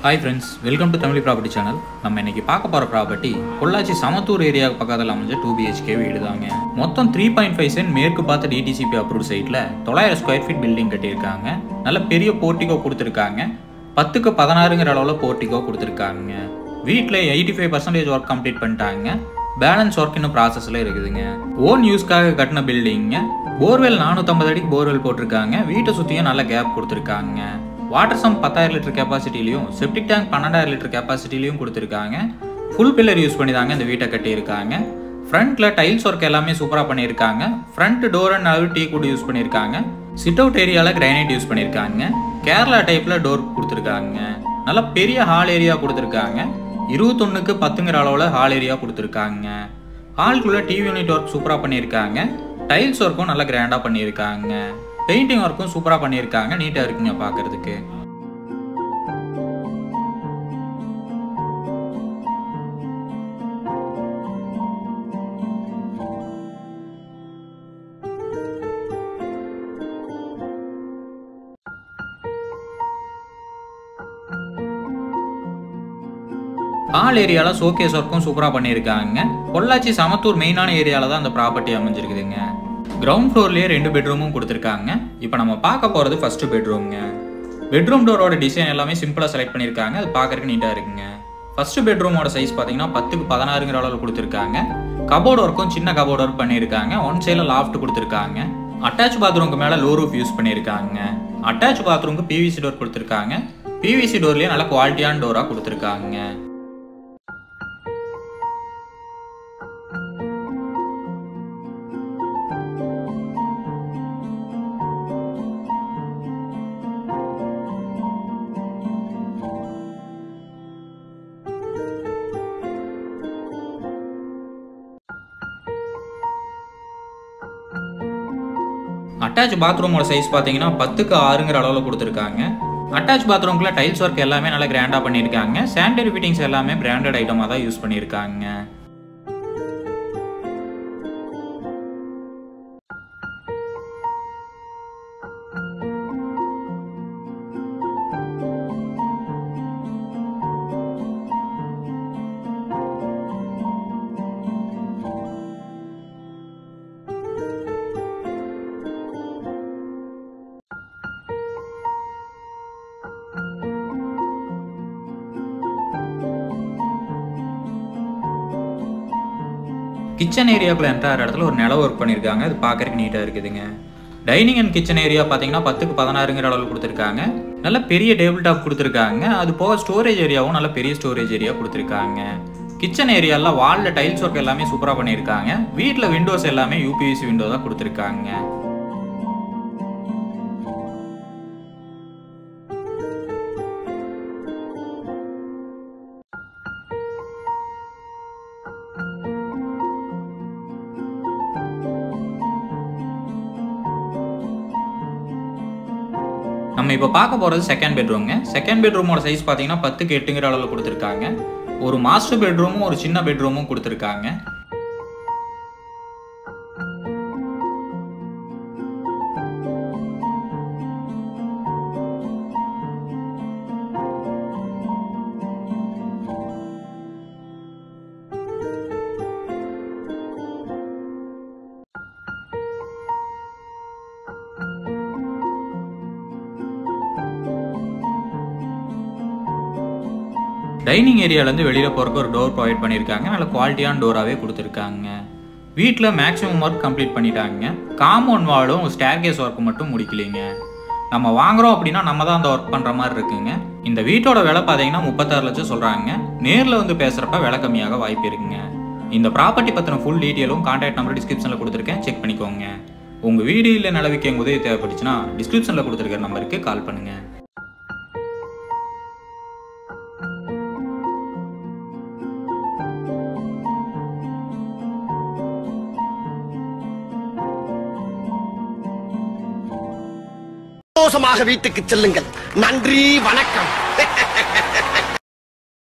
Hi friends, welcome to Tamil Property Channel. நம்ம இன்னைக்கு பார்க்க போற ப்ராப்பர்ட்டி பொள்ளாச்சி சமத்தூர் ஏரியா பக்கத்துல அமைஞ்ச 2 BHK வீடு தாங்க. மொத்தம் 3.5 சென்ட் மேற்கு பார்த்த DTCP அப்ரூவ்ட் சைட்ல 900 ஸ்கொயர் ஃபீட் பில்டிங் கட்டியிருக்காங்க. நல்ல பெரிய போர்ட்டிகோ கொடுத்திருக்காங்க. 10க்கு 16ங்கற அளவுல போர்ட்டிகோ கொடுத்திருக்காங்க. வீட்ல 85% வர்க் கம்ப்ளீட் பண்ணிட்டாங்க. பேலன்ஸ் வர்க் இன்னும் ப்ராசஸ்ல இருக்குதுங்க. ஓன் யூஸ்க்காக கட்டின பில்டிங்க. போர்வெல் 450 அடிக்கு போர்வெல் போட்டிருக்காங்க. வீட்டை சுத்தியும் நல்ல கேப் கொடுத்திருக்காங்க. வாட்டர் சம் 10,000 லிட்டர் கெப்பாசிட்டிலையும் செப்டிக் டேங்க் 12,000 லிட்டர் கெப்பாசிட்டிலையும் கொடுத்துருக்காங்க. ஃபுல் பில்லர் யூஸ் பண்ணி தாங்க இந்த வீட்டை கட்டியிருக்காங்க. ஃப்ரண்ட்ல டைல்ஸ் ஒர்க் எல்லாமே சூப்பராக பண்ணியிருக்காங்க. ஃப்ரண்ட் டோர் அண்ட் அளவு டீ கூட யூஸ் பண்ணியிருக்காங்க. சிட் அவுட் ஏரியாவில் கிரானைட் யூஸ் பண்ணியிருக்காங்க. கேரளா டைப்பில் டோர் கொடுத்துருக்காங்க. நல்லா பெரிய ஹால் ஏரியா கொடுத்துருக்காங்க. 21க்கு 10ங்கிற அளவில் ஹால் ஏரியா கொடுத்துருக்காங்க. ஹால்குள்ளே டிவி யூனிட் ஒர்க் சூப்பராக பண்ணியிருக்காங்க. டைல்ஸ் ஒர்க்கும் நல்லா கிராண்டாக பண்ணியிருக்காங்க. பெயிண்டிங் ஒர்க்கும் சூப்பராக பண்ணியிருக்காங்க. நீட்டாக இருக்குங்க பார்க்கறதுக்கு. ஹால் ஏரியாவில் ஷோகேஸ் ஒர்க்கும் சூப்பராக பண்ணியிருக்காங்க. பொள்ளாச்சி சமத்தூர் மெயினான ஏரியாவில் தான் அந்த ப்ராப்பர்ட்டி அமைஞ்சிருக்குதுங்க. கிரவுண்ட் ஃப்ளோர்லேயே 2 பெட்ரூமும் கொடுத்துருக்காங்க. இப்போ நம்ம பார்க்க போகிறது ஃபர்ஸ்ட் பெட்ரூம்ங்க. பெட்ரூம் டோரோட டிசைன் எல்லாமே சிம்பிளாக செலக்ட் பண்ணியிருக்காங்க. அது பார்க்கறதுக்கு நீட்டாக இருக்குங்க. ஃபர்ஸ்ட் பெட்ரூமோட சைஸ் பார்த்தீங்கன்னா 10க்கு 16ங்கிற அளவில் கொடுத்துருக்காங்க. கபோர்டு ஒர்க்கும் சின்ன கபோர்டு ஒர்க் பண்ணியிருக்காங்க. ஒன் சைடில் லாஃப்ட் கொடுத்துருக்காங்க. அட்டாச் பாத்ரூமுக்கு மேலே லோ ரூஃப் யூஸ் பண்ணியிருக்காங்க. அட்டாச் பாத்ரூமுக்கு பிவிசி டோர் கொடுத்துருக்காங்க. பிவிசி டோர்லேயே நல்ல குவாலிட்டியான டோராக கொடுத்துருக்காங்க. அட்டாச் பாத்ரூமோட சைஸ் பார்த்தீங்கன்னா 10க்கு 6ங்கிற அளவில் கொடுத்துருக்காங்க. அட்டாச் பாத்ரூம்குள்ள டைல்ஸ் ஒர்க் எல்லாமே நல்லா கிராண்டாக பண்ணியிருக்காங்க. சானிடரி ஃபிட்டிங்ஸ் எல்லாமே பிராண்டட் ஐட்டமாக தான் யூஸ் பண்ணியிருக்காங்க. கிச்சன் ஏரியாக்குள்ள என்ட்ரு ஆகிற இடத்துல ஒரு நிலம் ஒர்க் பண்ணியிருக்காங்க. அது பார்க்கறதுக்கு நீட்டாக இருக்குதுங்க. டைனிங் அண்ட் கிச்சன் ஏரியா பார்த்தீங்கன்னா 10க்கு 16ங்கிற அளவில் கொடுத்துருக்காங்க. நல்ல பெரிய டேபிள் டாப் கொடுத்துருக்காங்க. அது போக ஸ்டோரேஜ் ஏரியாவும் நல்ல பெரிய ஸ்டோரேஜ் ஏரியா கொடுத்துருக்காங்க. கிச்சன் ஏரியாவில் வாலில் டைல்ஸ் ஒர்க் எல்லாமே சூப்பராக பண்ணியிருக்காங்க. வீட்டில் விண்டோஸ் எல்லாமே UPVC விண்டோ தான் கொடுத்துருக்காங்க. நம்ம இப்போ பார்க்க போகிறது செகண்ட் பெட்ரூம்ங்க. செகண்ட் பெட்ரூமோட சைஸ் பார்த்தீங்கன்னா 10க்கு 8ங்கிற அளவில் கொடுத்துருக்காங்க. ஒரு மாஸ்டர் பெட்ரூமும் ஒரு சின்ன பெட்ரூமும் கொடுத்துருக்காங்க. டைனிங் ஏரியாவிலேருந்து வெளியில் போகிறக்கு ஒரு டோர் ப்ரொவைட் பண்ணியிருக்காங்க. நல்ல குவாலிட்டியான டோராகவே கொடுத்துருக்காங்க. வீட்டில் மேக்ஸிமம் ஒர்க் கம்ப்ளீட் பண்ணிட்டாங்க. காம்பவுண்ட் வாலும் ஸ்டேர்கேஸ் ஒர்க் மட்டும் முடிக்கலைங்க. நம்ம வாங்குறோம் அப்படின்னா நம்ம தான் அந்த ஒர்க் பண்ணுற மாதிரி இருக்குங்க. இந்த வீட்டோட விலை பார்த்தீங்கன்னா 36 லட்சம் சொல்கிறாங்க. நேரில் வந்து பேசுகிறப்ப விலை கம்மியாக வாய்ப்பு இருக்குங்க. இந்த ப்ராப்பர்ட்டி பற்றின ஃபுல் டீட்டெயிலும் கான்டாக்ட் நம்பர் டிஸ்கிரிப்ஷனில் கொடுத்துருக்கேன். செக் பண்ணிக்கோங்க. உங்கள் வீடு இல்லை நிலவிக்க எங்கள் உதவி தேவைப்பட்டுச்சுன்னா டிஸ்கிரிப்ஷனில் கொடுத்துருக்கிற நம்பருக்கு கால் பண்ணுங்கள். சந்தோஷமாக வீட்டுக்கு செல்லுங்கள். நன்றி, வணக்கம்.